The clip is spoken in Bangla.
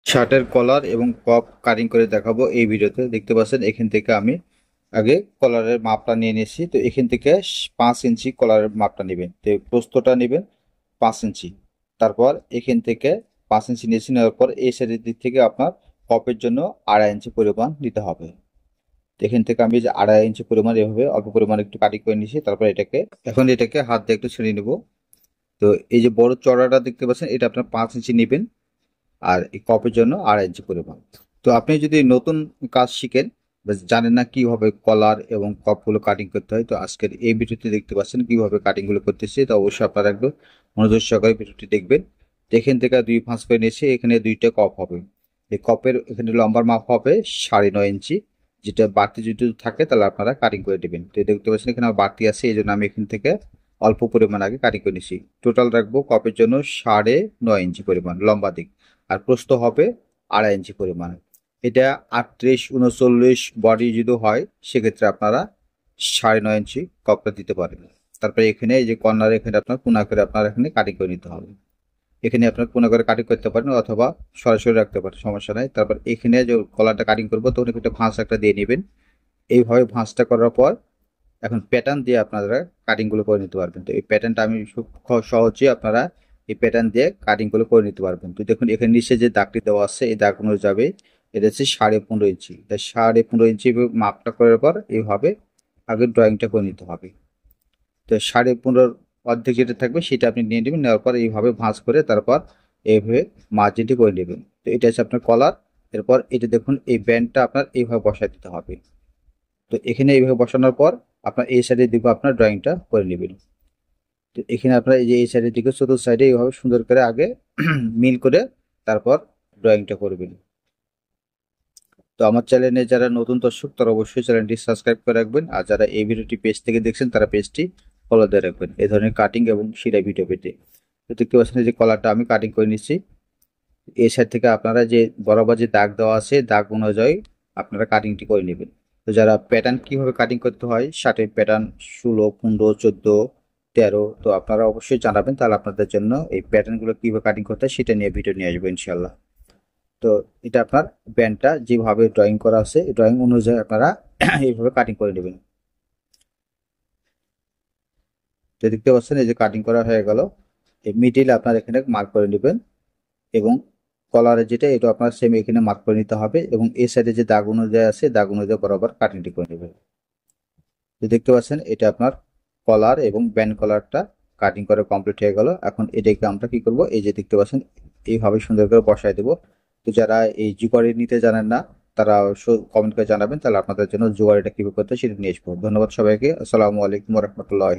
শার্টের কলার এবং কপ কাটিং করে দেখাবো এই ভিডিওতে। দেখতে পাচ্ছেন এখান থেকে আমি আগে কলারের মাপটা নিয়ে নিয়েছি। তো এখান থেকে 5 ইঞ্চি কলারের মাপটা নেবেন, তো প্রস্থটা নেবেন 5 ইঞ্চি। তারপর এখান থেকে 5 ইঞ্চি নিয়েছি, নেওয়ার পর এই সাইডের দিক থেকে আপনার কপের জন্য 2.5 ইঞ্চি পরিমাণ নিতে হবে। তো এখান থেকে আমি যে 2.5 ইঞ্চি পরিমাণ এভাবে অল্প পরিমাণ একটু কাটিং করে নিয়েছি। তারপর এটাকে হাত দিয়ে একটু ছেড়ে নেব। তো এই যে বড় চড়াটা দেখতে পাচ্ছেন, এটা আপনার 5 ইঞ্চি নেবেন, আর এই কপের জন্য 2.5 ইঞ্চি পরিমাণ। তো আপনি যদি নতুন কাজ শিখেন বা জানেন না কিভাবে কলার এবং কপগুলো কাটিং করতে হয়, তো আজকের এই ভিডিওতে দেখতে পাচ্ছেন কিভাবে কাটিং গুলো করতেছি। তো অবশ্যই আপনারা একদম মনোযোগ সহকারে ভিডিওটি দেখবেন। তো এখান থেকে 2 ভাঁজ করে নিয়েছি, এখানে 2টা কপ হবে। এই কপের এখানে লম্বার মাপ হবে 9.5 ইঞ্চি। যেটা বাড়তি যদি থাকে তাহলে আপনারা কাটিং করে দেবেন। তো দেখতে পাচ্ছেন এখানে আমার বাড়তি আছে, এই জন্য আমি এখান থেকে অল্প পরিমাণ আগে কাটিং করে নিয়েছি। টোটাল রাখবো কপের জন্য 9.5 ইঞ্চি পরিমাণ লম্বা দিক, আর প্রস্থ হবে 2.5 ইঞ্চি পরিমাণ। এটা 38, 39 বডি যদি হয় সেক্ষেত্রে আপনারা 9.5 ইঞ্চি কপটা দিতে পারেন। তারপরে এখানে এই যে কর্নার, এখানে আপনার কোনা করে আপনার এখানে কাটিং করে নিতে হবে। এখানে আপনার কোনা করে কাটিং করতে পারেন অথবা সরাসরি রাখতে পারেন, সমস্যা নাই। তারপর এখানে যে কলারটা কাটিং করবো তখন একটা ভাঁজ একটা দিয়ে নেবেন। এইভাবে ভাঁজটা করার পর এখন প্যাটার্ন দিয়ে আপনারা কাটিং গুলো করে নিতে পারবেন। তো এই প্যাটার্নটা আমি খুব সহজে আপনারা এই প্যাটার্ন দিয়ে কাটিং গুলো করে নিতে পারবেন। তো দেখুন এখানে নিচে যে দাগটি দেওয়া আছে এই দাগ অনুযায়ী এটা হচ্ছে 15.5 ইঞ্চি। তাই 15.5 ইঞ্চি মাপটা করার পর এইভাবে আগে ড্রয়িংটা করে নিতে হবে। তো 15.5 অর্ধেক যেটা থাকবে সেটা আপনি নিয়ে নেবেন, নেওয়ার পর এইভাবে ভাঁজ করে তারপর এইভাবে মার্জিনটি করে নেবেন। তো এটা হচ্ছে আপনার কলার। এরপর এটা দেখুন এই ব্যান্ডটা আপনার এইভাবে বসায় দিতে হবে। তো এখানে এইভাবে বসানোর পর আপনার এই সাইডের দিকে আপনার ড্রয়িংটা করে নেবেন। তো এখানে আপনার এই যে এই সাইডের দিকে চতুর্থ সাইডে এইভাবে সুন্দর করে আগে মিল করে তারপর ড্রয়িংটা করবেন। তো আমার চ্যানেলে যারা নতুন দর্শক তারা অবশ্যই চ্যানেলটি সাবস্ক্রাইব করে রাখবেন, আর যারা এই ভিডিওটি পেজ থেকে দেখছেন তারা পেজটি ফলো দিয়ে রাখবেন এই ধরনের কাটিং এবং সেলাই ভিডিও পেতে। তো দেখতে পাচ্ছেন যে কলারটা আমি কাটিং করে নিচ্ছি। এই সাইড থেকে আপনারা যে বরাবর যে দাগ দেওয়া আছে দাগ অনুযায়ী আপনারা কাটিংটি করে নেবেন। তো যারা প্যাটার্ন কিভাবে কাটিং করতে হয়, শার্টের প্যাটার্ন 16, 15, 14, 13, তো আপনারা অবশ্যই জানাবেন, তাহলে আপনাদের জন্য এই প্যাটার্নগুলো কিভাবে কাটিং করতে হয় সেটা নিয়ে ভিডিও নিয়ে আসবো ইনশাল্লাহ। তো এটা আপনার ব্যান্ডটা যেভাবে ড্রয়িং করা আছে ড্রয়িং অনুযায়ী আপনারা এইভাবে কাটিং করে নেবেন। তো দেখতে পাচ্ছেন এই যে কাটিং করা হয়ে গেল। এই মিডিল আপনার এখানে মার্ক করে নেবেন, এবং কলারে যেটা এটা আপনার সেম এখানে মার্ক করে নিতে হবে, এবং এই সাইডে যে দাগ অনুযায়ী আছে দাগ অনুযায়ী বরাবর কাটিংটি করে নেবেন। তো দেখতে পাচ্ছেন এটা আপনার কলার এবং ব্যান্ড কলারটা কাটিং করে কমপ্লিট হয়ে গেল। এখন এটাকে আমরা কি করব, এই যে দেখতে পাচ্ছেন এইভাবে সুন্দর করে বসায় দেবো। তো যারা এই জুগাড়ি নিতে জানেন না তারা কমেন্ট করে জানাবেন, তাহলে আপনাদের জন্য জুগাড়িটা কিভাবে করতে হয় সেটা নিয়ে আসবো। ধন্যবাদ সবাইকে। আসসালামু আলাইকুম রহমতুল্লাহ।